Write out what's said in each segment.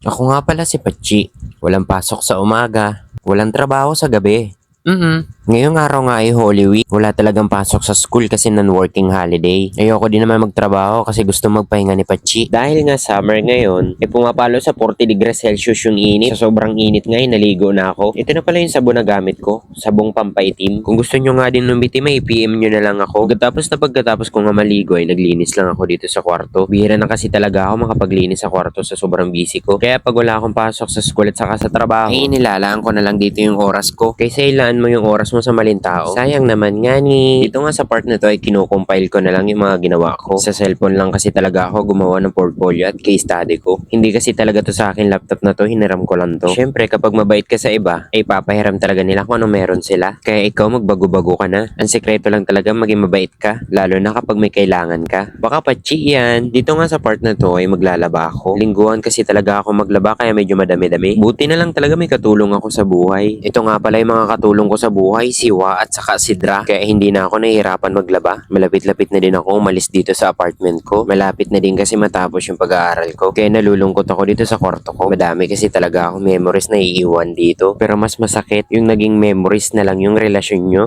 Ako nga pala si Pachi. Walang pasok sa umaga. Walang trabaho sa gabi. Ngayong araw nga ay Holy Week. Wala talagang pasok sa school kasi non-working holiday. Ayoko din naman magtrabaho kasi gusto magpahinga ni Pachi. Dahil nga summer ngayon, pumapalo sa 40 degrees Celsius yung init. Sa sobrang init nga naligo na ako. Ito na pala yung sabon na gamit ko. Sabong pampaitim. Kung gusto nyo nga din lumitim ay PM nyo na lang ako. Pagkatapos ko nga maligo ay naglinis lang ako dito sa kwarto. Bihira na kasi talaga ako makapaglinis sa kwarto sa sobrang busy ko. Kaya pag wala akong pasok sa school at saka sa trabaho, ay nilalaan ko na lang dito yung oras ko. Kaysa ilaan mo yung oras mo sa maling tao. Sayang naman nga ni. Dito nga sa part na to ay kinukompile ko na lang yung mga ginawa ko. Sa cellphone lang kasi talaga ako gumawa ng portfolio at case study ko. Hindi kasi talaga to sa akin laptop na to, hiniram ko lang to. Syempre kapag mabait ka sa iba, ay papahiram talaga nila kung ano meron sila. Kaya ikaw magbago-bago ka na. Ang sekreto lang talaga maging mabait ka. Lalo na kapag may kailangan ka. Baka Pachi yan. Dito nga sa part na to ay maglalaba ako. Lingguhan kasi talaga ako maglaba kaya medyo madami-dami. Buti na lang talaga may katulong ako sa buhay. Ito nga pala yung mga katulong ko sa buhay, si Wa at saka si Dra. Kaya hindi na ako nahihirapan maglaba. Malapit-lapit na din ako umalis dito sa apartment ko. Malapit na din kasi matapos yung pag-aaral ko. Kaya nalulungkot ako dito sa kwarto ko. Madami kasi talaga ako memories na iiwan dito. Pero mas masakit yung naging memories na lang yung relasyon nyo.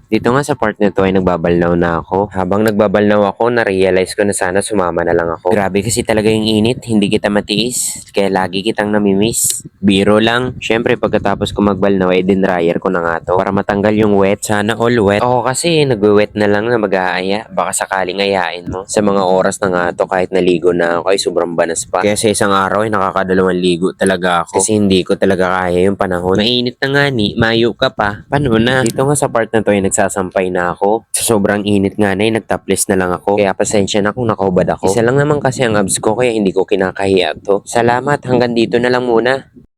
Dito nga sa part na to ay nagbabalnaw na ako. Habang nagbabalnaw ako, na-realize ko na sana sumama na lang ako. Grabe kasi talaga yung init, hindi kita matiis. Kaya lagi kitang namimiss. Biro lang. Syempre pagkatapos ko magbalnaw ay dinryer ko na nga to. Para matanggal yung wet. Sana all wet. Ako kasi nagwe-wet na lang na mag-aaya. Baka sakaling ayain mo. Sa mga oras na nga to kahit naligo na ako ay sobrang banas pa. Kaya sa isang araw ay nakakadalawang ligo talaga ako. Kasi hindi ko talaga kaya yung panahon. Mainit na nga ni, mayo ka pa. Paano na? Dito nga sa part na to ay nagsasampay na ako. Sa sobrang init nga na nagtaples na lang ako. Kaya pasensya na kung nakaubad ako. Isa lang naman kasi ang abs ko kaya hindi ko kinakahiya to. Salamat, hanggang dito na lang muna.